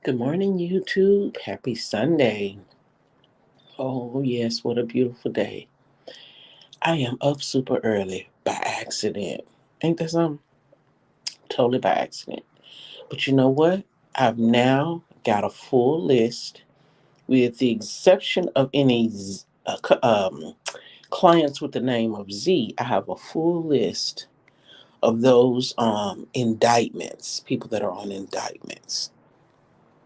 Good morning, YouTube. Happy Sunday. Oh, yes, what a beautiful day. I am up super early by accident. Ain't that something? Totally by accident. But you know what? I've now got a full list, with the exception of any clients with the name of Z. I have a full list of those indictments, people that are on indictments.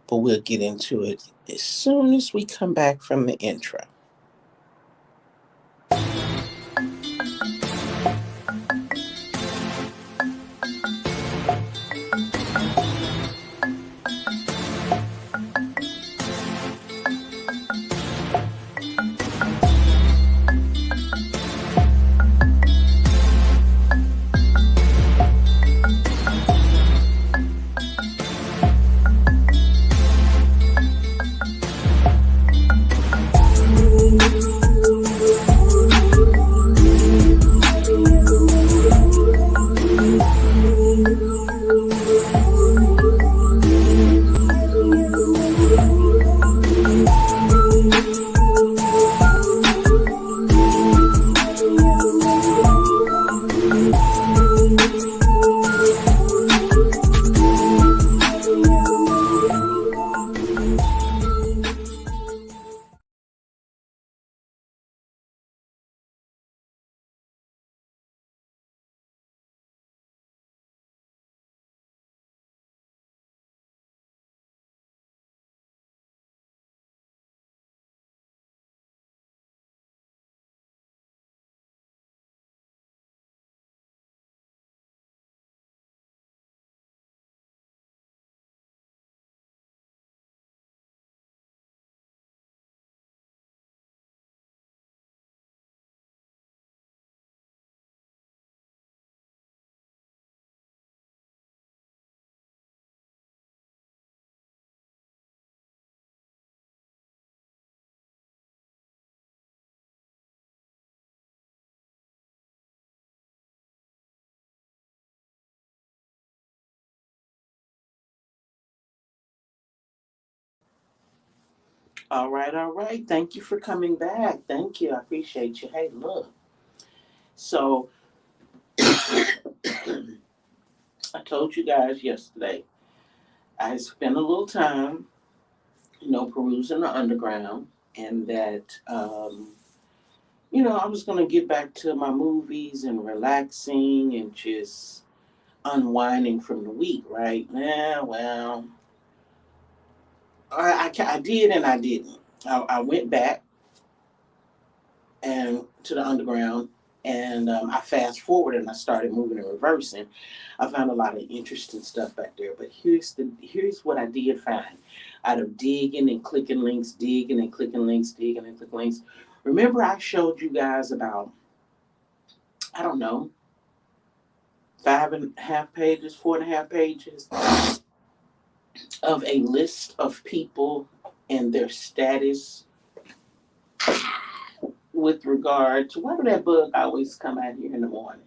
But we'll get into it as soon as we come back from the intro. All right, all right. Thank you for coming back. Thank you. I appreciate you. Hey, look. So I told you guys yesterday I spent a little time, perusing the underground, and that, I was going to get back to my movies and relaxing and just unwinding from the week, right? Yeah, well, I did and I didn't. I went back and to the underground, and I fast forward and I started moving and reversing. I found a lot of interesting stuff back there. But here's what I did find out of digging and clicking links, digging and clicking links, digging and clicking links. Remember, I showed you guys about, I don't know, 5.5 pages, 4.5 pages of a list of people and their status with regard to, why do that bug always come out here in the morning?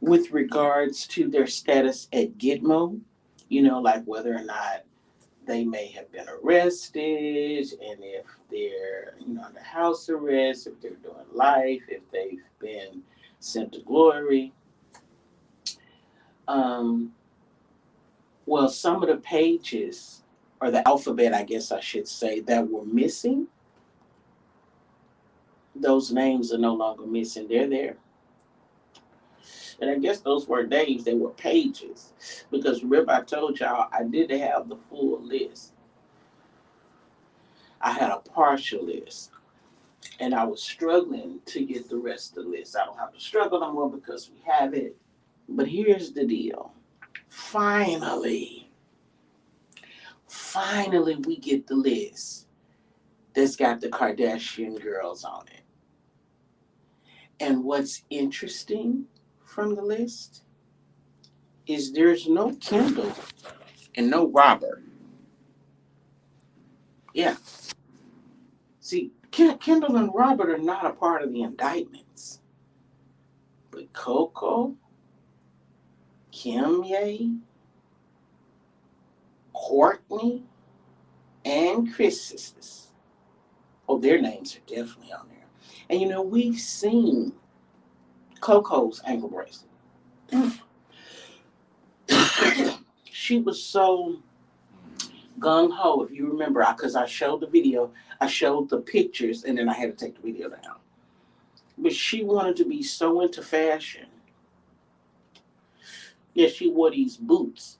With regards to their status at Gitmo, like whether or not they may have been arrested, and if they're, under house arrest, if they're doing life, if they've been sent to glory. Um, well, some of the pages, or the alphabet, I guess I should say, that were missing, those names are no longer missing. They're there. And I guess those weren't names, they were pages. Because remember, I told y'all I didn't have the full list. I had a partial list. And I was struggling to get the rest of the list. I don't have to struggle no more because we have it. But here's the deal. Finally, we get the list that's got the Kardashian girls on it. And what's interesting from the list is there's no Kendall and no Robert. Yeah. See, Kendall and Robert are not a part of the indictments. But Coco, Kim Ye, Courtney, and Chris sisters. Oh, their names are definitely on there. And we've seen Coco's ankle bracelet. She was so gung ho, if you remember, because I showed the video, I showed the pictures, and then I had to take the video down. But she wanted to be so into fashion. Yeah, she wore these boots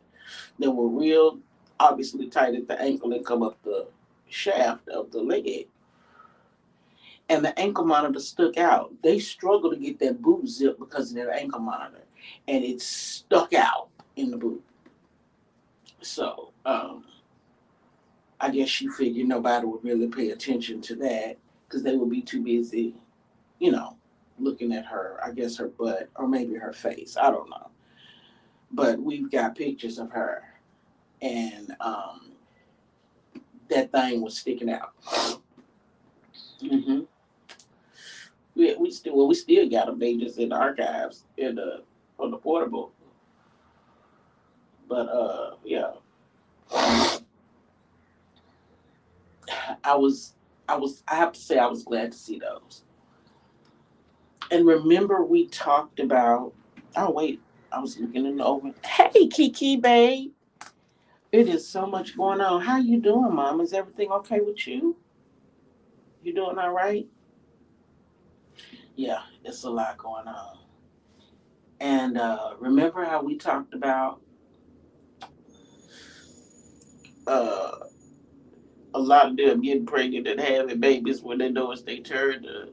that were real, obviously tight at the ankle and come up the shaft of the leg. And the ankle monitor stuck out. They struggled to get that boot zip because of their ankle monitor, and it stuck out in the boot. So, I guess she figured nobody would really pay attention to that because they would be too busy, you know, looking at her, I guess her butt or maybe her face. I don't know. But we've got pictures of her, and that thing was sticking out. Hmm. We still got them. They just in the archives on the portable. But yeah, I was I have to say I was glad to see those. And remember we talked about, oh wait, I was looking in the oven. Hey Kiki babe. It is so much going on. How you doing, Mom? Is everything okay with you? You doing all right? Yeah, it's a lot going on. And remember how we talked about uh, a lot of them getting pregnant and having babies when they know it's their turn to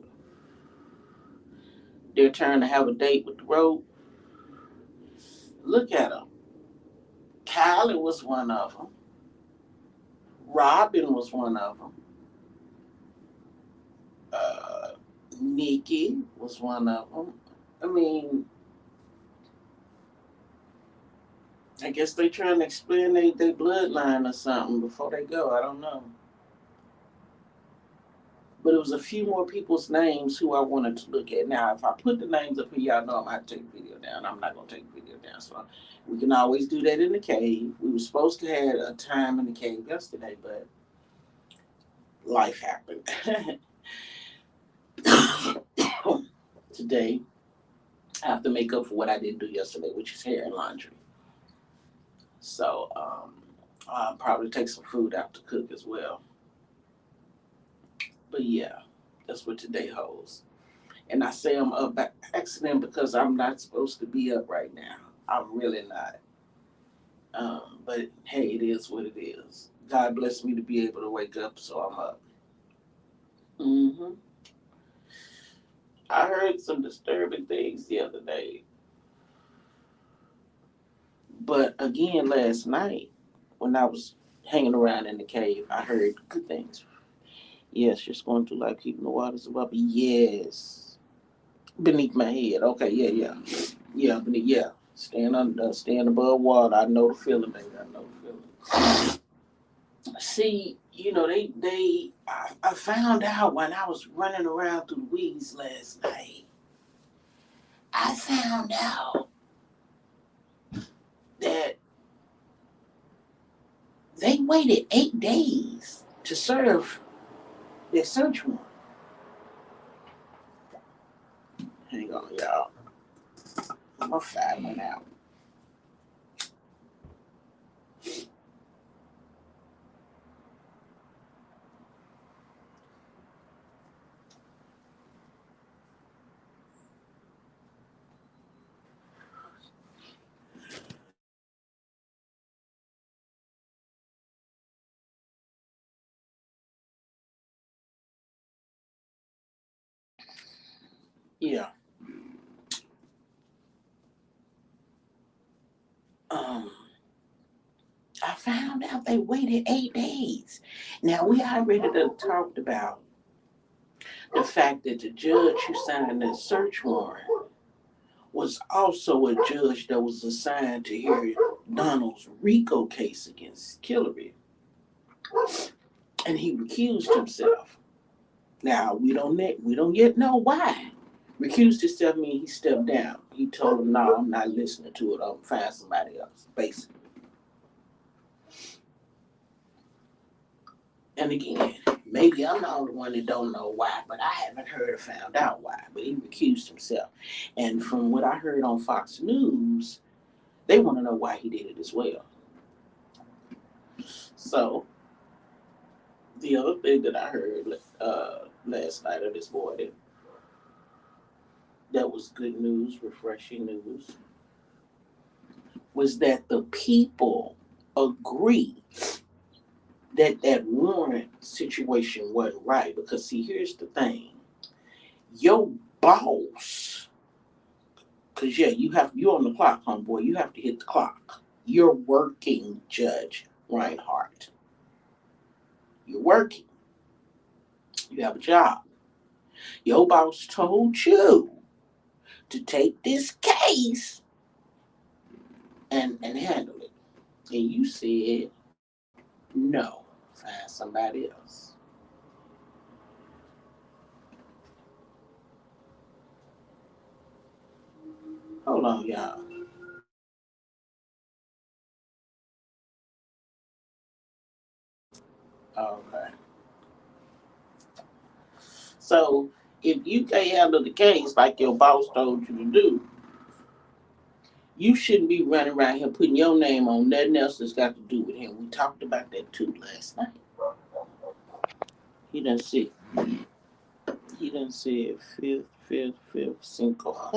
have a date with the road. Look at them. Kylie was one of them. Robin was one of them. Uh, Nikki was one of them. I mean, I guess they trying to explain their bloodline or something before they go. I don't know. But it was a few more people's names who I wanted to look at. Now, if I put the names up here, y'all know I'm going to take the video down. I'm not going to take the video down. So we can always do that in the cave. We were supposed to have a time in the cave yesterday, but life happened. Today, I have to make up for what I didn't do yesterday, which is hair and laundry. So I'll probably take some food out to cook as well. But yeah, that's what today holds. And I say I'm up by accident because I'm not supposed to be up right now. I'm really not. But hey, it is what it is. God bless me to be able to wake up, so I'm up. Hmm. I heard some disturbing things the other day. But again, last night, when I was hanging around in the cave, I heard good things. Yes, just going through life, keeping the waters above me. Yes. Beneath my head. Okay, yeah, yeah. Yeah, beneath, yeah. Staying above water. I know the feeling, baby. I know the feeling. See, I found out when I was running around through the weeds last night. I found out that they waited 8 days to serve their search warrant. Hang on, y'all. My fat went out. Yeah. Um, I found out they waited 8 days. Now we already done talked about the fact that the judge who signed that search warrant was also a judge that was assigned to hear Donald's RICO case against Hillary, and he recused himself. Now we don't yet know why. Recused himself means he stepped down. He told him, "No, I'm not listening to it. I'll find somebody else." Basically, And again, maybe I'm the only one that don't know why, but I haven't heard or found out why. But he recused himself. And from what I heard on Fox News, they want to know why he did it as well. So the other thing that I heard last night or this morning that was good news, refreshing news, was that the people agree that that warrant situation wasn't right. Because see, here's the thing: your boss, because yeah, you're on the clock, homeboy. You have to hit the clock. You're working, Judge Reinhardt. You're working. You have a job. Your boss told you to take this case and handle it. And you said no. Find somebody else. Hold on, y'all. Okay. So if you can't handle the case like your boss told you to do, you shouldn't be running around here putting your name on nothing else that's got to do with him. We talked about that too last night. He done said he done said fifth cinco.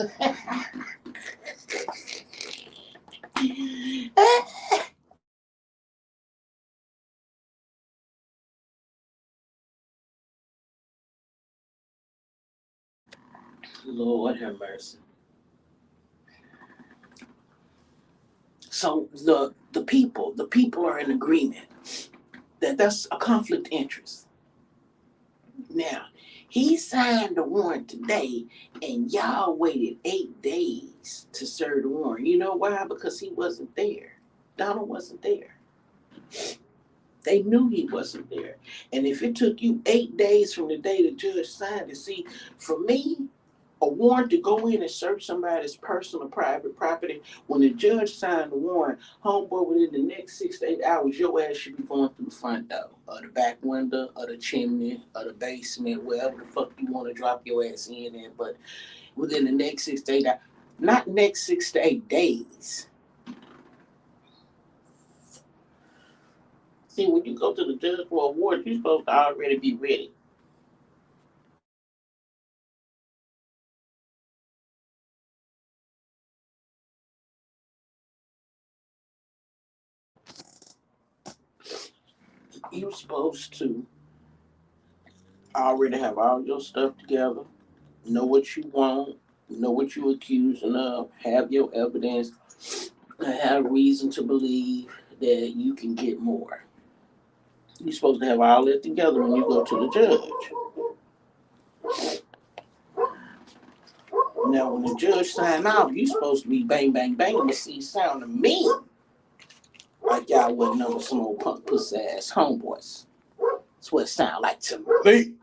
Lord have mercy. So the people are in agreement that that's a conflict of interest. Now, he signed the warrant today, and y'all waited 8 days to serve the warrant. You know why? Because he wasn't there. Donald wasn't there. They knew he wasn't there. And if it took you 8 days from the day the judge signed it, see, for me, a warrant to go in and search somebody's personal private property, when the judge signed the warrant, homeboy, within the next 6 to 8 hours, your ass should be going through the front door, or the back window, or the chimney, or the basement, wherever the fuck you want to drop your ass in there. But within the next 6 to 8 hours, not next 6 to 8 days. See, when you go to the judge for a warrant, you're supposed to already be ready. You're supposed to already have all your stuff together, know what you want, know what you're accusing of, have your evidence, and have reason to believe that you can get more. You're supposed to have all that together when you go to the judge. Now, when the judge sign off, you're supposed to be bang, bang, bang, and see sound to me like y'all wasn't know some old punk pussy ass homeboys. That's what it sound like to me.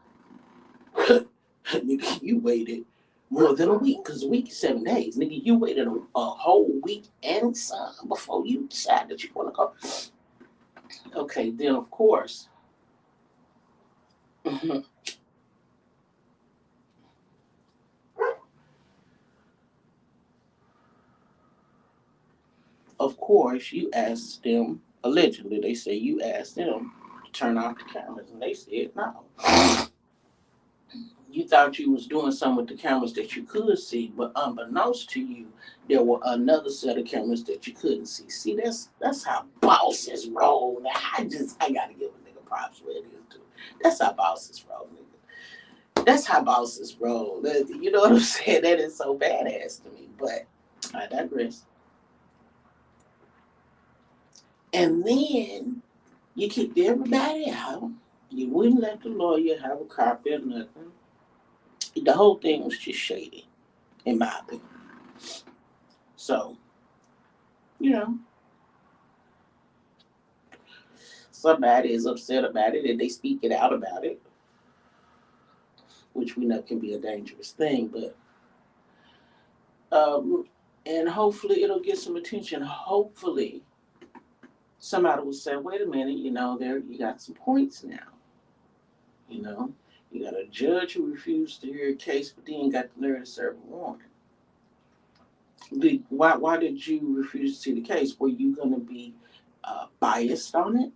Nigga, you waited more than a week, because a week is 7 days. Nigga, you waited a whole week and some before you decide that you want to go. Okay, then of course, of course, you asked them, allegedly, they say you asked them to turn off the cameras, and they said no. You thought you was doing something with the cameras that you could see, but unbeknownst to you, there were another set of cameras that you couldn't see. See, that's how bosses roll. Now, I gotta give a nigga props where it is too. That's how bosses roll, nigga. That's how bosses roll. You know what I'm saying? That is so badass to me. But I digress. And then you kicked everybody out. You wouldn't let the lawyer have a copy or nothing. The whole thing was just shady, in my opinion. So, you know, somebody is upset about it and they speak it out about it, which we know can be a dangerous thing, but um, and hopefully it'll get some attention. Hopefully somebody will say, wait a minute, there you got some points now. You know, you got a judge who refused to hear a case, but then got the nerve to serve a warrant. Why did you refuse to see the case? Were you going to be biased on it?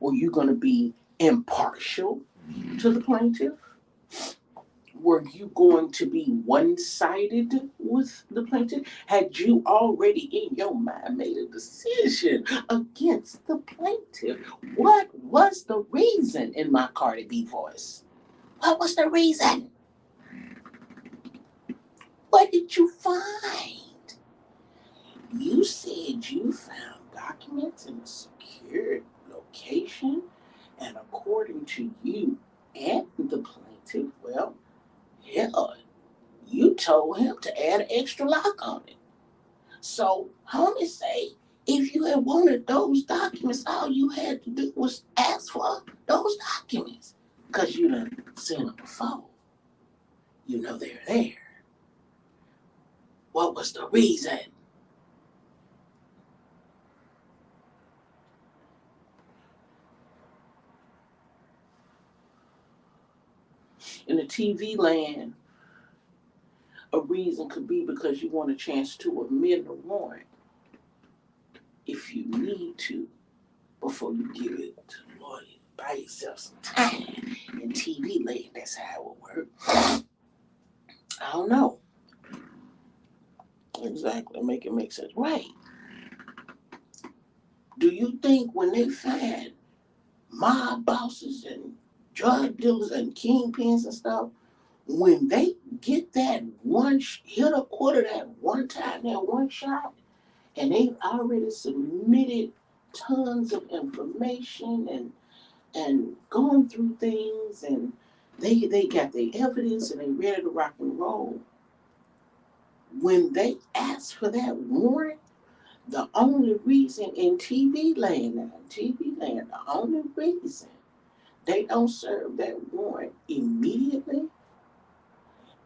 Were you going to be impartial to the plaintiff? Were you going to be one-sided with the plaintiff? Had you already in your mind made a decision against the plaintiff? What was the reason, in my Cardi B voice? What was the reason? What did you find? You said you found documents in a secured location, and according to you and the plaintiff, well, hell, you told him to add an extra lock on it. So, homie say, if you had wanted those documents, all you had to do was ask for those documents. Because you done seen them before. You know they're there. What was the reason? In the TV land, a reason could be because you want a chance to amend the warrant if you need to before you give it to the lawyer. Buy yourself some time. In TV land, that's how it would work. I don't know. Exactly. Make it make sense. Right. Do you think when they find mob bosses and drug dealers and kingpins and stuff, when they get that one hit a quarter that one time, that one shot, and they've already submitted tons of information and gone through things, and they got the evidence and they ready to rock and roll. When they ask for that warrant, the only reason in TV land, the only reason they don't serve that warrant immediately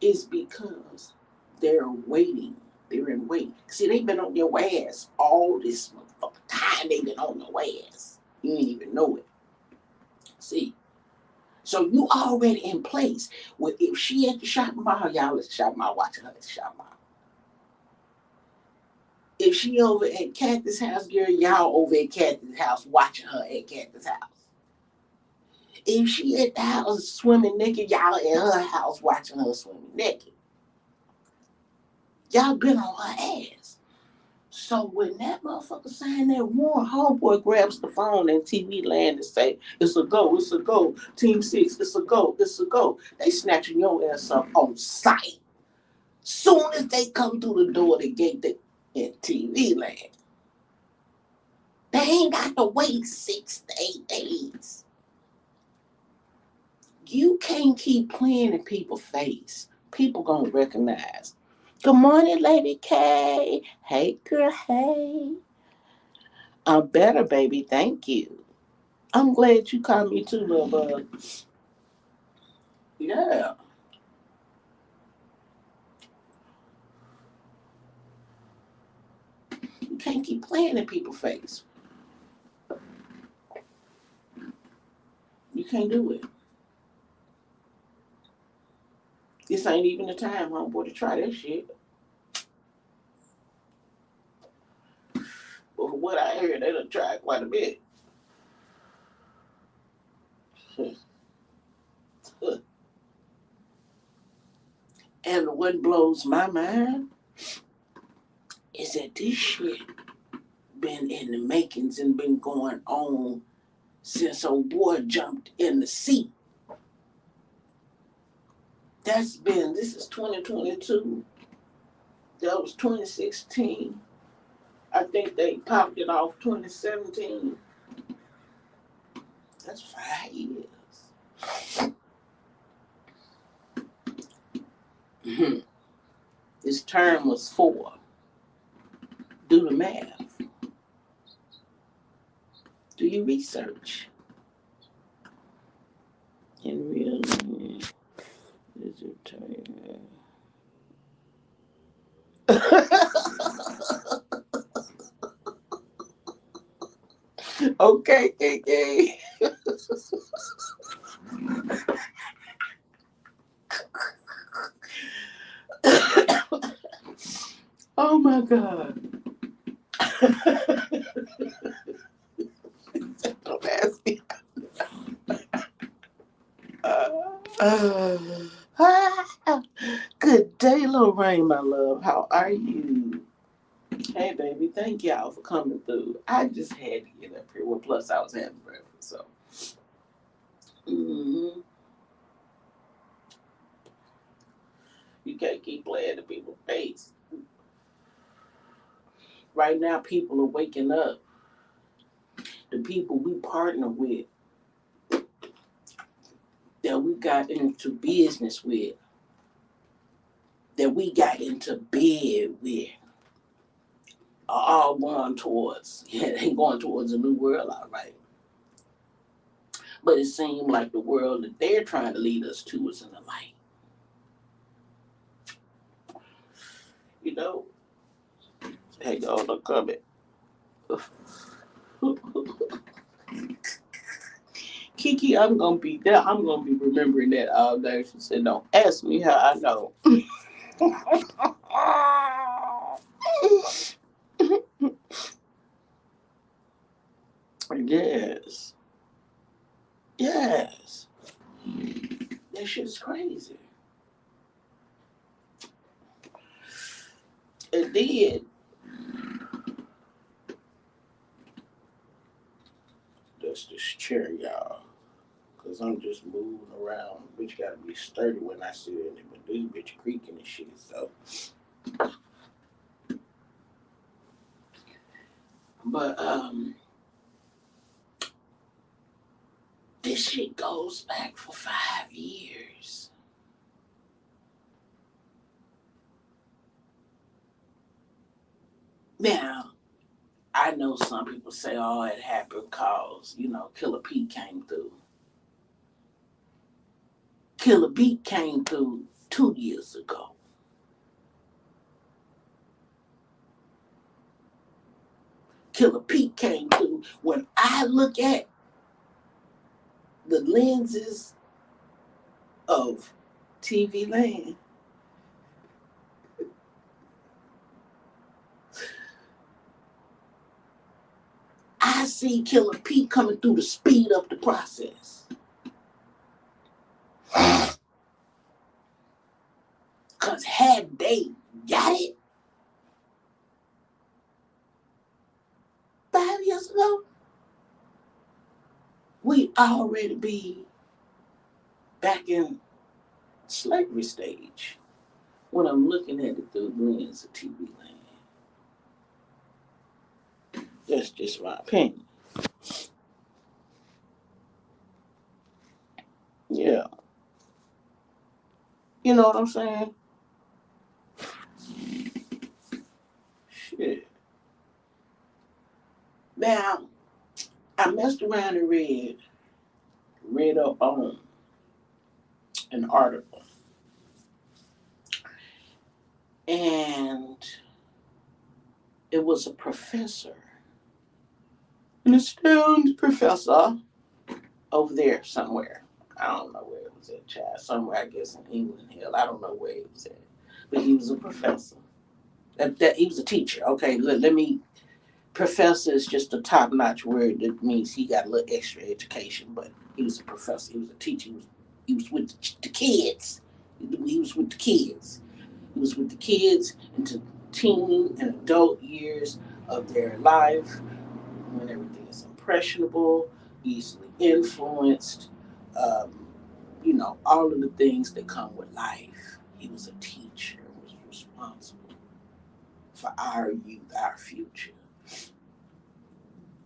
is because they're waiting. They're in wait. See, they've been on your ass all this motherfucking time. They've been on your ass. You ain't even know it. See, so you already in place. Well, if she at the shopping mall, y'all at the shopping mall watching her at the shopping mall. If she over at Kathy's house, girl, y'all over at Kathy's house watching her at Kathy's house. If she at the house swimming naked, y'all at her house watching her swimming naked. Y'all been on her ass. So when that motherfucker signed that warrant, homeboy grabs the phone and TV land and say, it's a go, it's a go. Team 6, it's a go, it's a go. They snatching your ass up on sight. Soon as they come through the door, the gate in TV land. They ain't got to wait 6 to 8 days. You can't keep playing in people's face. People gonna recognize. Good morning, Lady K. Hey, girl, hey. I'm better, baby. Thank you. I'm glad you called me too, little bug. Yeah. You can't keep playing in people's face. You can't do it. This ain't even the time, homeboy, to try that shit. But from what I heard, they done tried quite a bit. And what blows my mind is that this shit been in the makings and been going on since old boy jumped in the seat. This is 2022. That was 2016. I think they popped it off 2017. That's 5 years. His term was 4. Do the math. Do your research. In real life, is your term. Okay, KK. Oh my God. Don't ask me. Good day, Lorraine, my love. How are you? Hey, baby. Thank y'all for coming through. I just had to get up here. Well, plus I was having breakfast, so. hmm You can't keep playing to people's face. Right now, people are waking up. The people we partner with, that we got into business with, that we got into bed with, are all going towards, they going towards a new world, all right. But it seemed like the world that they're trying to lead us to is in the light. You know, hey, go, look coming. Kiki, I'm gonna be there. I'm gonna be remembering that all day. She said, "Don't ask me how I know." Yes, yes, that shit is crazy. It did. That's this chair, y'all. Cause I'm just moving around. Bitch gotta be sturdy when I sit in it. But this bitch creaking and shit. So, but this shit goes back for 5 years. Now, I know some people say, "Oh, it happened cause Killer Pete came through." Killer Pete came through 2 years ago. Killer Pete came through. When I look at the lenses of TV land, I see Killer Pete coming through to speed up the process. Because had they got it 5 years ago, we'd already be back in slavery stage when I'm looking at it through the lens of TV land. That's just my opinion. Yeah. You know what I'm saying? Shit. Now, I messed around and read up on an article. And it was a professor, an esteemed professor over there somewhere. I don't know where it was at, child. Somewhere, I guess, in England. Hell, I don't know where it was at. But he was a professor. He was a teacher. Okay, let me. Professor is just a top notch word that means he got a little extra education, but he was a professor. He was a teacher. He was with the kids. He was with the kids. He was with the kids into teen and adult years of their life when everything is impressionable, easily influenced, um, all of the things that come with life. He was a teacher, was responsible for our youth, our future.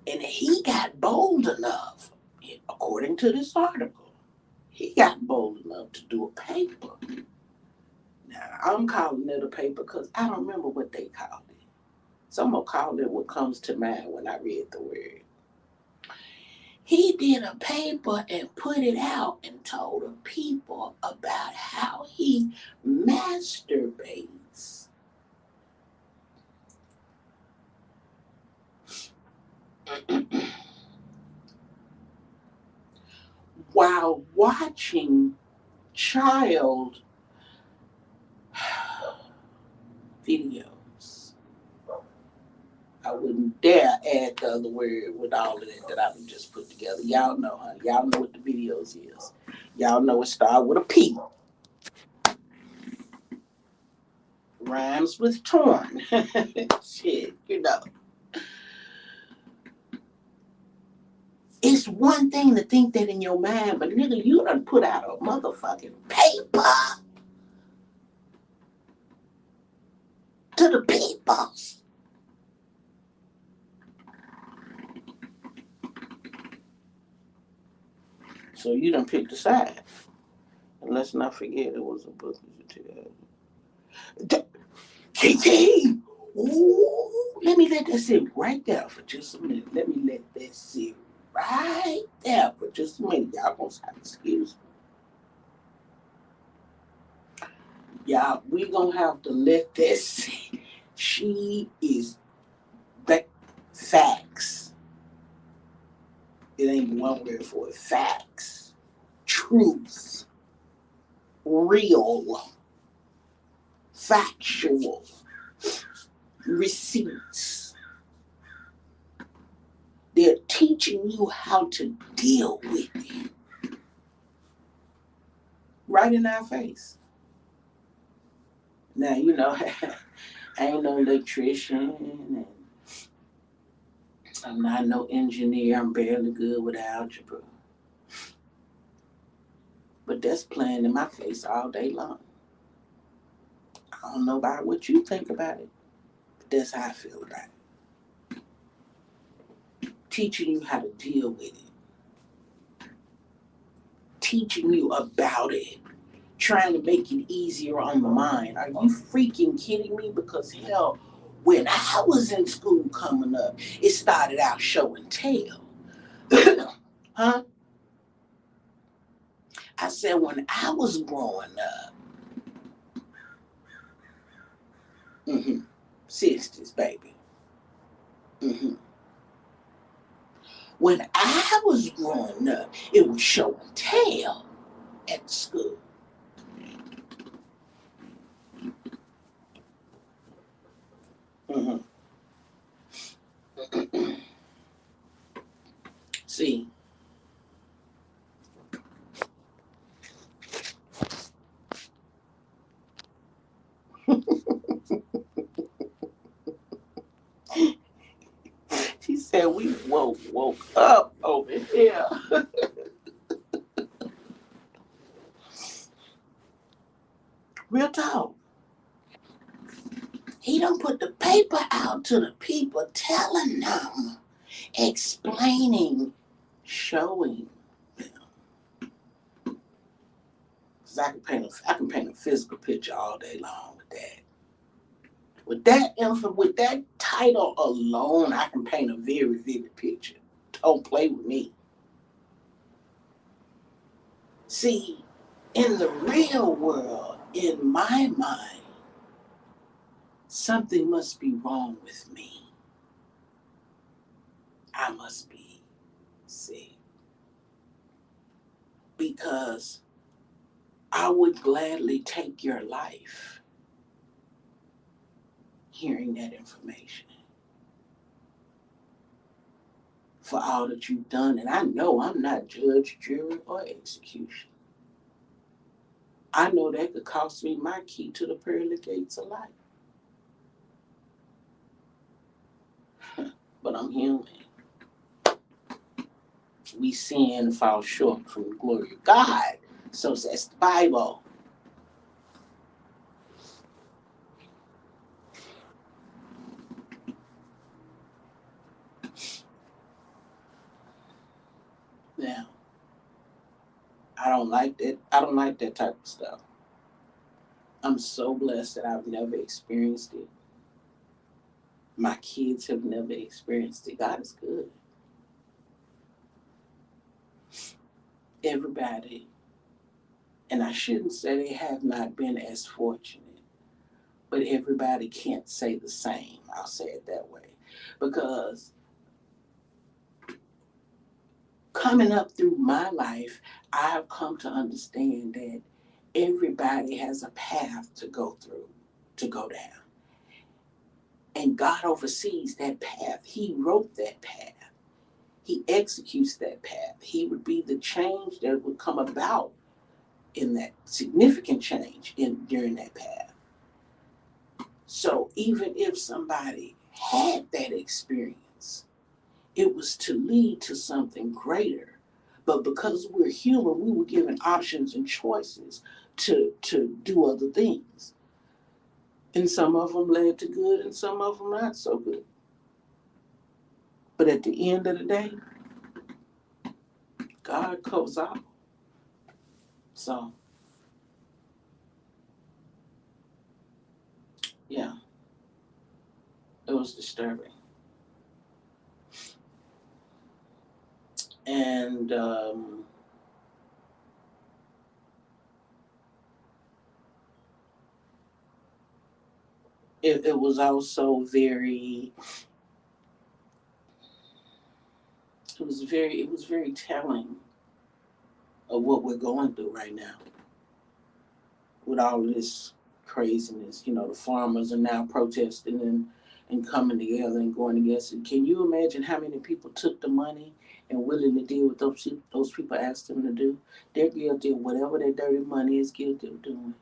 And he got bold enough, according to this article, he got bold enough to do a paper. Now, I'm calling it a paper because I don't remember what they called it. So I'm going to call it what comes to mind when I read the word. He did a paper and put it out and told the people about how he masturbates. while watching child videos. I wouldn't dare add the other word with all of that I would just put together. Y'all know, honey. Y'all know what the videos is. Y'all know it start with a P. Rhymes with torn. Shit, you know. It's one thing to think that in your mind, but nigga, you done put out a motherfucking paper to the peoples. So you done picked a side. And let's not forget it was a book. KT! Ooh, let me let that sit right there for just a minute. Let me let that sit right there for just a minute. Y'all gonna have to excuse me. Y'all, we gonna have to let that sit. She is back. Facts. It ain't one word for it. Facts. Truth. Real. Factual. Receipts. They're teaching you how to deal with it. Right in our face. Now, you know, I ain't no electrician and I'm not no engineer. I'm barely good with algebra. But that's playing in my face all day long. I don't know about what you think about it, but that's how I feel about it. Teaching you how to deal with it. Teaching you about it. Trying to make it easier on the mind. Are you freaking kidding me? Because hell, when I was in school coming up, it started out show and tell. Huh? I said when I was growing up, 60s, baby. When I was growing up, it was show and tell at school. See, she said we woke up over here. Real talk. He don't put the paper out to the people, telling them, explaining, showing them. Cause I can paint a physical picture all day long with that. With that info, with that title alone, I can paint a very vivid picture. Don't play with me. See, in the real world, in my mind, something must be wrong with me. I must be sick. Because I would gladly take your life hearing that information for all that you've done. And I know I'm not judge, jury, or execution. I know that could cost me my key to the pearly gates of life. But I'm human. We sin and fall short from the glory of God. So says the Bible. Now, I don't like that. I don't like that type of stuff. I'm so blessed that I've never experienced it. My kids have never experienced it. God is good. Everybody, and I shouldn't say they have not been as fortunate, but everybody can't say the same. I'll say it that way. Because coming up through my life, I've come to understand that everybody has a path to go through, to go down. And God oversees that path. He wrote that path. He executes that path. He would be the change that would come about in that significant change during that path. So even if somebody had that experience, it was to lead to something greater. But because we're human, we were given options and choices to do other things. And some of them led to good and some of them not so good. But at the end of the day, God covers all. So, yeah, it was disturbing. And it was also it was very telling of what we're going through right now with all this craziness. You know, the farmers are now protesting and coming together and going against it. Can you imagine how many people took the money and willingly did what those people asked them to do? They're guilty of whatever their dirty money is guilty of doing.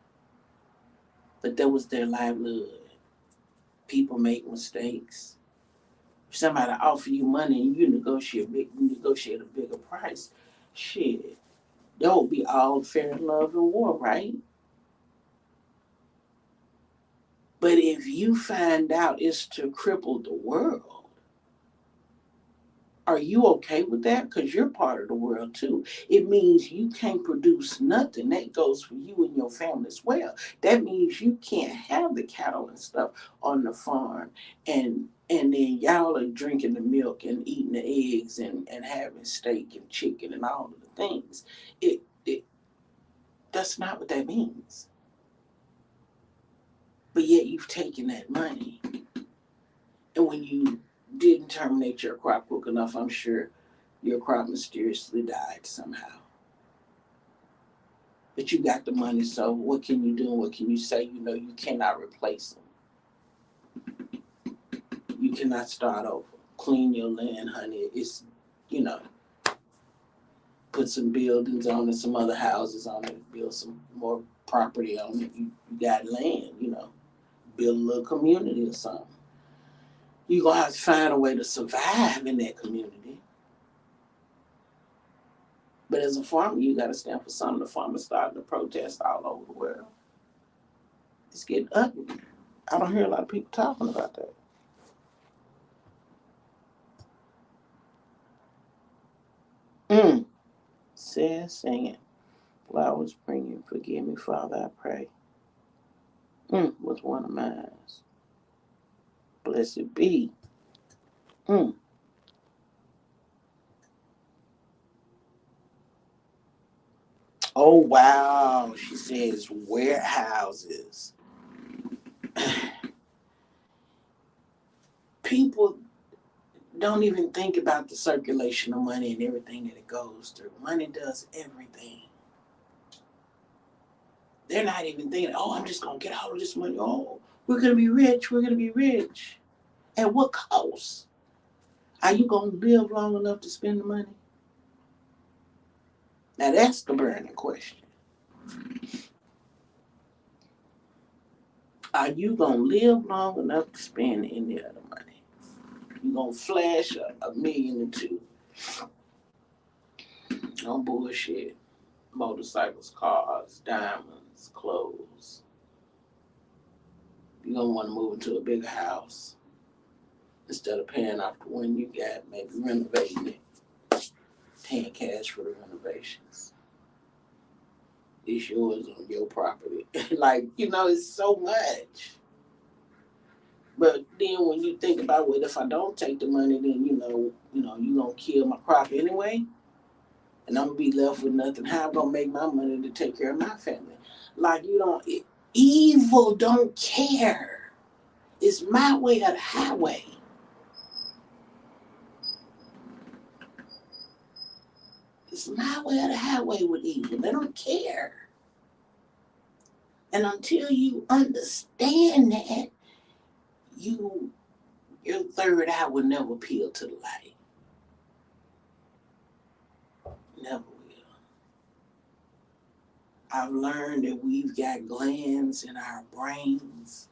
But that was their livelihood. People make mistakes. If somebody offer you money and you negotiate a bigger price, shit, that would be all fair love and war, right? But if you find out it's to cripple the world, are you okay with that? Because you're part of the world too. It means you can't produce nothing. That goes for you and your family as well. That means you can't have the cattle and stuff on the farm, and then y'all are drinking the milk and eating the eggs and having steak and chicken and all of the things. It that's not what that means. But yet you've taken that money, and when you didn't terminate your crop quick enough, I'm sure your crop mysteriously died somehow. But you got the money, so what can you do and what can you say? You know, you cannot replace them. You cannot start over. Clean your land, honey. It's, you know, put some buildings on it, some other houses on it, build some more property on it. You got land, you know, build a little community or something. You're going to have to find a way to survive in that community. But as a farmer, you got to stand for something. The farmers starting to protest all over the world. It's getting ugly. I don't hear a lot of people talking about that. Says singing. Flowers bring you. Forgive me, Father, I pray. Was one of mine. Blessed be. Mm. Oh, wow. She says warehouses. People don't even think about the circulation of money and everything that it goes through. Money does everything. They're not even thinking, oh, I'm just going to get all of this money. Oh, we're going to be rich. We're going to be rich. At what cost? Are you going to live long enough to spend the money? Now, that's the burning question. Are you going to live long enough to spend any of the money? You going to flash a million or two on bullshit. Motorcycles, cars, diamonds, clothes. You're going to want to move into a bigger house instead of paying off the one you got, maybe renovating it, paying cash for the renovations. It's yours on your property. Like, you know, it's so much. But then when you think about, well, if I don't take the money, then you're gonna kill my crop anyway, and I'm gonna be left with nothing. How I'm gonna make my money to take care of my family? Like, evil don't care. It's my way or the highway. It's my way or the highway with evil. They don't care. And until you understand that, your third eye will never appeal to the light. Never will. I've learned that we've got glands in our brains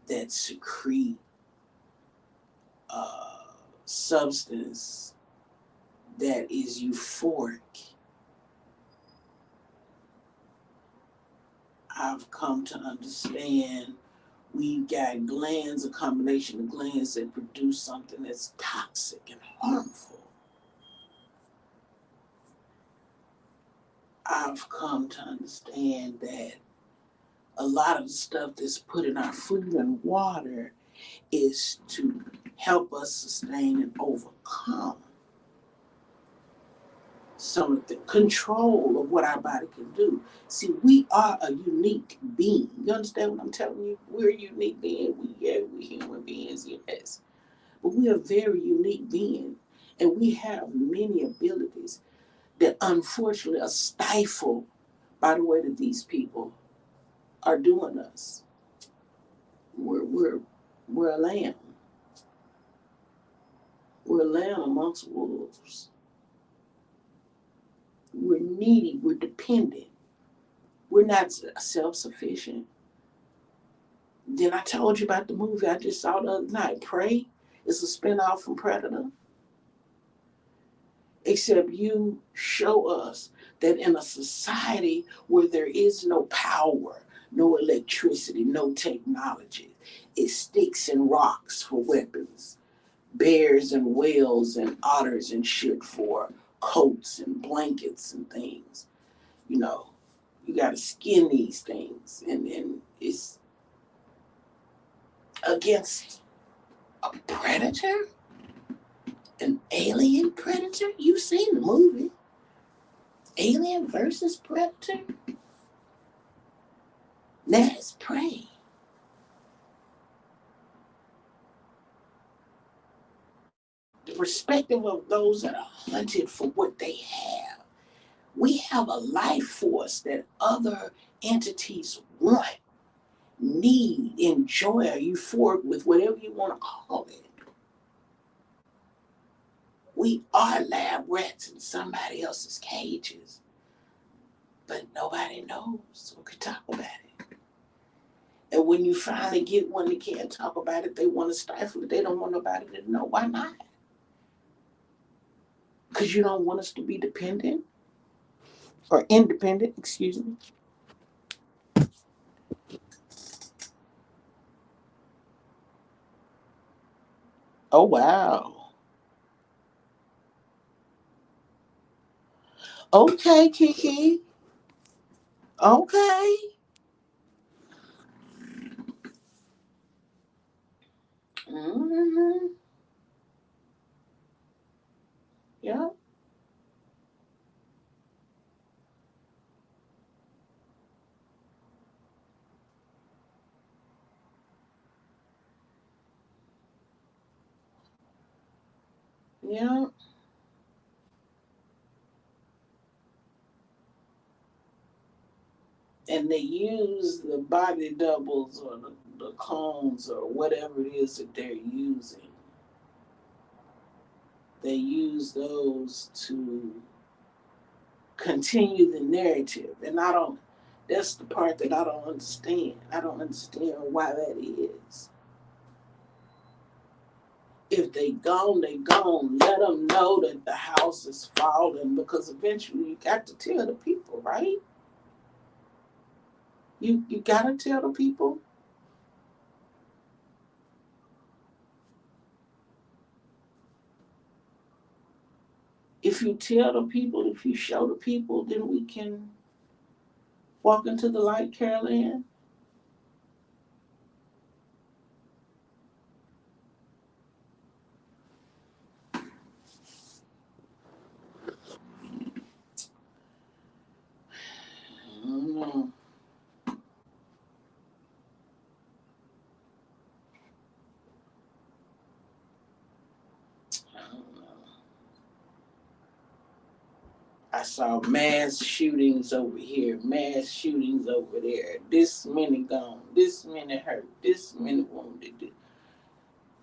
that secrete a substance that is euphoric. I've come to understand we've got glands, a combination of glands that produce something that's toxic and harmful. I've come to understand that a lot of the stuff that's put in our food and water is to help us sustain and overcome some of the control of what our body can do. See, we are a unique being. You understand what I'm telling you? We're a unique being. We human beings, yes. But we are a very unique being. And we have many abilities that unfortunately are stifled by the way that these people are doing us. We're a lamb. We're a lamb amongst wolves. We're needy. We're dependent. We're not self-sufficient. Then I told you about the movie I just saw the other night, Prey. It's a spinoff from Predator. Except you show us that in a society where there is no power, no electricity, no technology, it sticks and rocks for weapons. Bears and whales and otters and shit for coats and blankets and things. You know, you got to skin these things. And it's against a predator? An alien predator? You've seen the movie. Alien versus predator? That is prey. The perspective of those that are hunted for what they have. We have a life force that other entities want, need, enjoy, are euphoric with, whatever you want to call it. We are lab rats in somebody else's cages, but nobody knows or can talk about it. And when you finally get one that can't talk about it, they want to stifle it. They don't want nobody to know. Why not? Because you don't want us to be dependent or independent, excuse me. Oh, wow. Okay, Kiki. Okay. Mm-hmm. Yeah. Yeah. And they use the body doubles or the clones or whatever it is that they're using. They use those to continue the narrative. And that's the part that I don't understand. I don't understand why that is. If they gone, they gone. Let them know that the house is falling, because eventually you got to tell the people, right? You gotta tell the people. If you tell the people, if you show the people, then we can walk into the light, Carol Ann. I don't know. I don't know. I saw mass shootings over here, mass shootings over there. This many gone, this many hurt, this many wounded.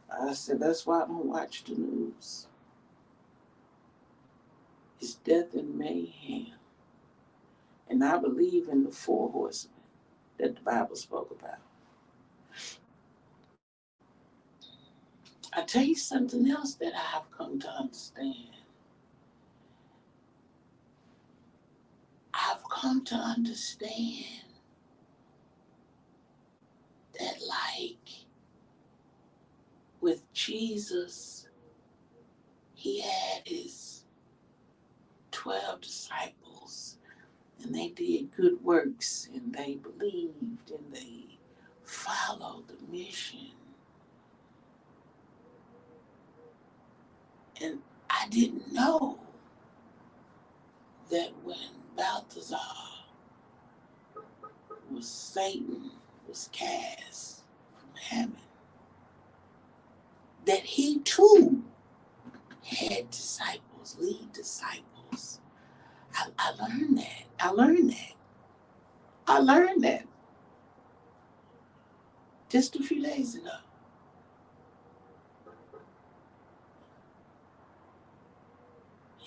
I said, that's why I don't watch the news. It's death and mayhem. And I believe in the four horsemen that the Bible spoke about. I tell you something else that I have come to understand. I've come to understand that, like, with Jesus, he had his 12 disciples, and they did good works, and they believed, and they followed the mission. And I didn't know that when Balthazar Satan was cast from heaven, that he too had disciples, lead disciples. I learned that. I learned that just a few days ago.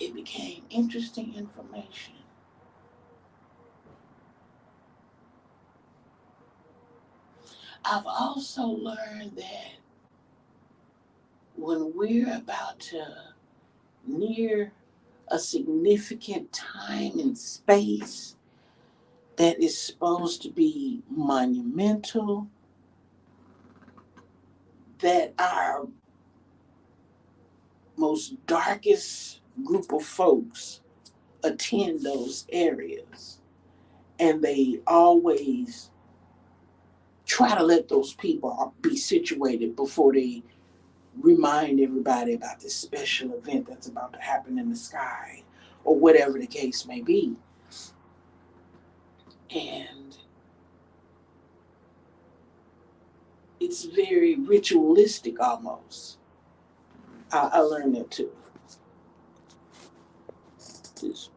It became interesting information. I've also learned that when we're about to near a significant time and space that is supposed to be monumental, that our most darkest group of folks attend those areas. And they always try to let those people be situated before they remind everybody about this special event that's about to happen in the sky, or whatever the case may be. And it's very ritualistic almost. I learned that too. This,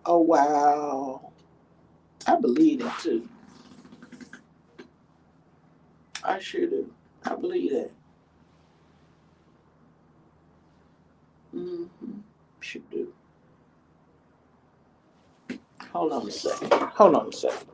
oh wow. I believe that too. I sure do. I believe that. Mm-hmm. Sure do. Hold on a second. Hold on a second.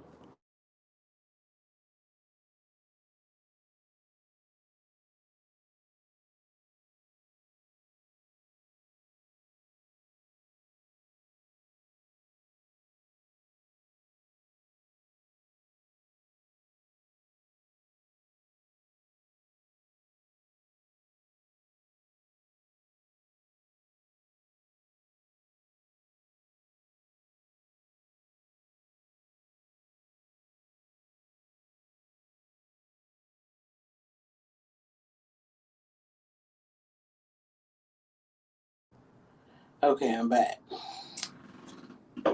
Okay, I'm back.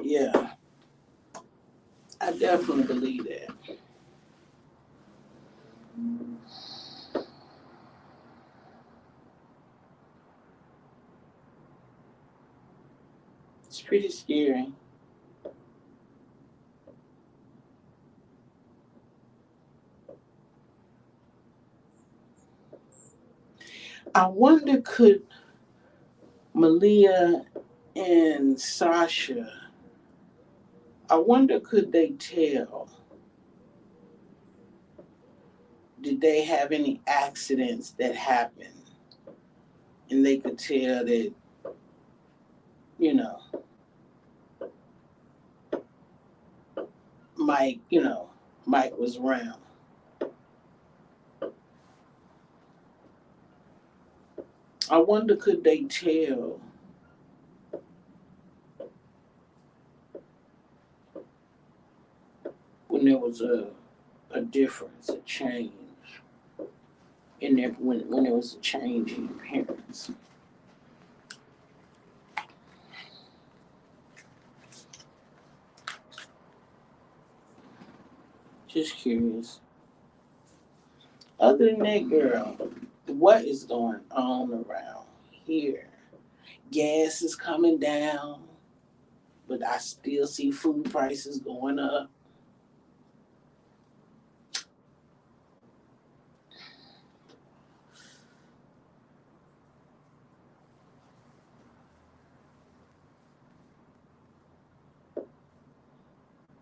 Yeah, I definitely believe that. It's pretty scary. I wonder, could Malia and Sasha, I wonder, could they tell? Did they have any accidents that happened? And they could tell that, you know, Mike, Mike was around. I wonder, could they tell when there was a difference, a change in there, when there was a change in appearance? Just curious. Other than that, girl, What is going on around here? Gas is coming down, but I still see food prices going up.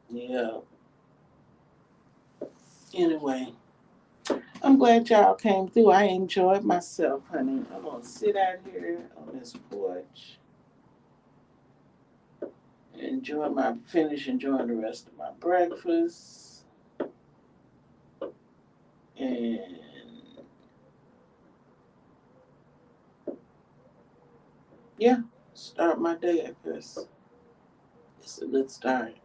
Yeah. Anyway, I'm glad y'all came through. I enjoyed myself, honey. I'm gonna sit out here on this porch and finish enjoying the rest of my breakfast. And yeah, start my day, I guess. It's a good start.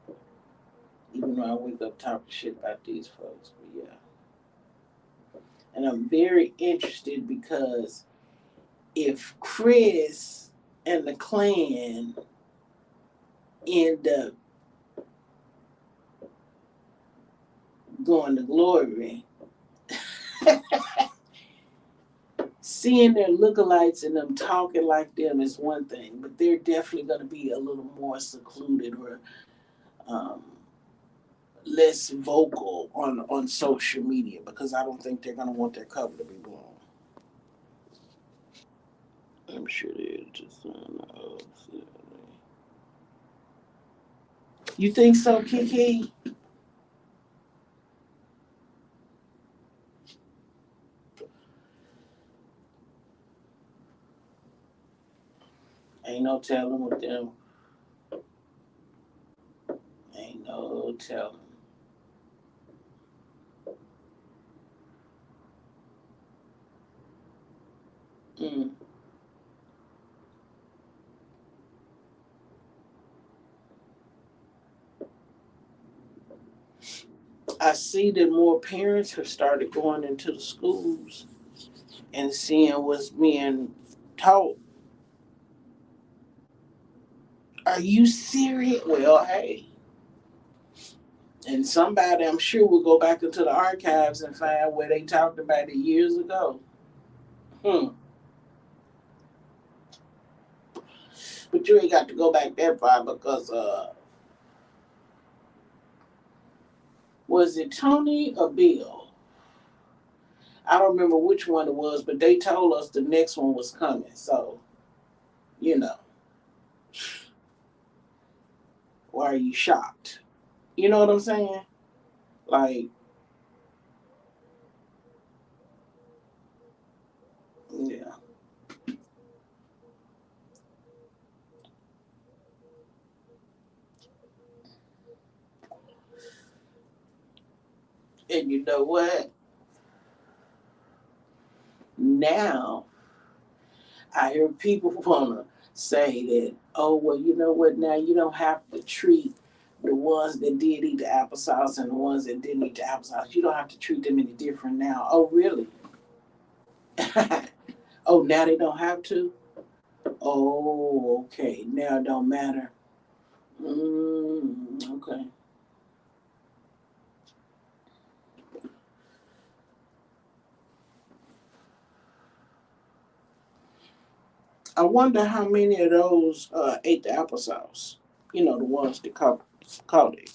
Even though I wake up talking shit about these folks. But yeah. And I'm very interested because if Chris and the clan end up going to glory, seeing their lookalikes and them talking like them is one thing, but they're definitely going to be a little more secluded or um, less vocal on social media because I don't think they're going to want their cover to be blown. I'm sure they're just You think so, Kiki? Ain't no telling with them. Ain't no telling. Mm. I see that more parents have started going into the schools and seeing what's being taught. Are you serious? Well, hey. And somebody, I'm sure, will go back into the archives and find where they talked about it years ago. Hmm. But you ain't got to go back that far because, was it Tony or Bill? I don't remember which one it was, but they told us the next one was coming. So, you know, why are you shocked? You know what I'm saying? Like, yeah. And you know what? Now I hear people wanna say that, oh well, you know what? Now you don't have to treat the ones that did eat the applesauce and the ones that didn't eat the applesauce. You don't have to treat them any different now. Oh really? Oh now they don't have to. Oh okay. Now it don't matter. Okay. I wonder how many of those ate the applesauce. You know the ones that caught it.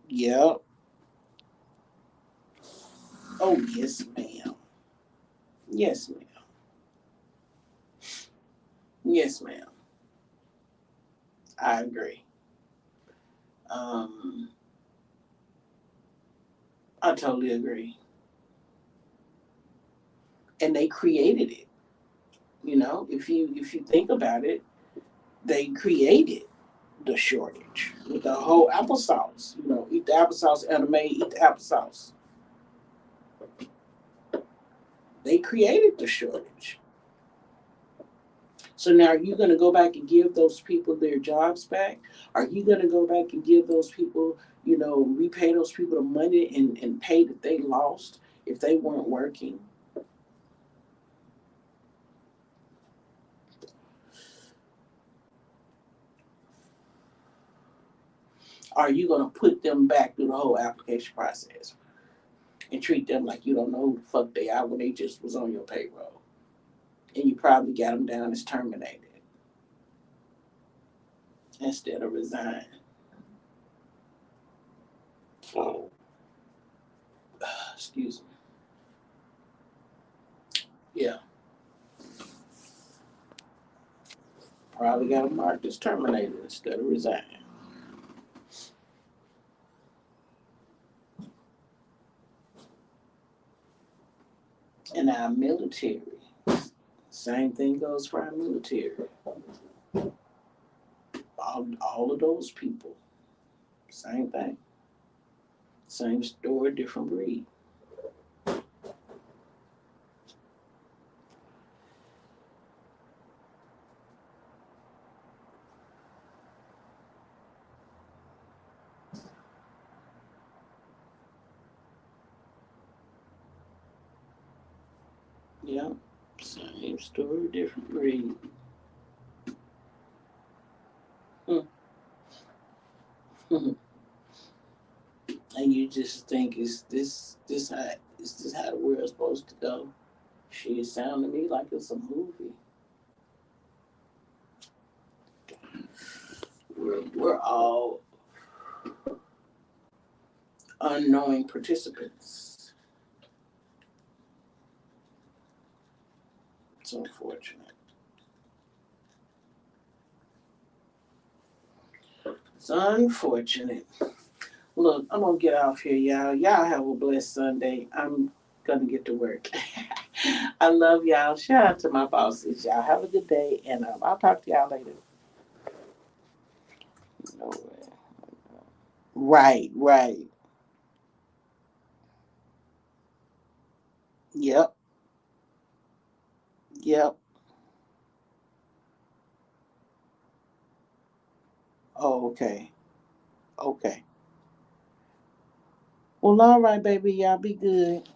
Yep. Oh yes, ma'am. Yes, ma'am. Yes, ma'am. I agree. Um, I totally agree. And they created it. You know, if you think about it, they created the shortage with the whole applesauce. You know, eat the applesauce, anime, eat the applesauce. They created the shortage. So now are you going to go back and give those people their jobs back? Are you going to go back and give those people, repay those people the money and pay that they lost if they weren't working? Are you going to put them back through the whole application process? and treat them like you don't know who the fuck they are when they just was on your payroll. And you probably got them down as terminated instead of resign. Excuse me. Yeah, probably got them marked as terminated instead of resign. And our military, same thing goes for our military. All of those people, same thing. Same story, different breed. Yeah, same story, different breed. And you just think, is this how the world's supposed to go? Shit, sound to me like it's a movie. We're all unknowing participants. It's unfortunate. It's unfortunate. Look, I'm gonna get off here, y'all. Y'all have a blessed Sunday. I'm gonna get to work. I love y'all. Shout out to my bosses. Y'all have a good day, and I'll talk to y'all later. No way. Right, right. Yep, yep. Oh, okay, okay. Well, all right, baby. Y'all be good.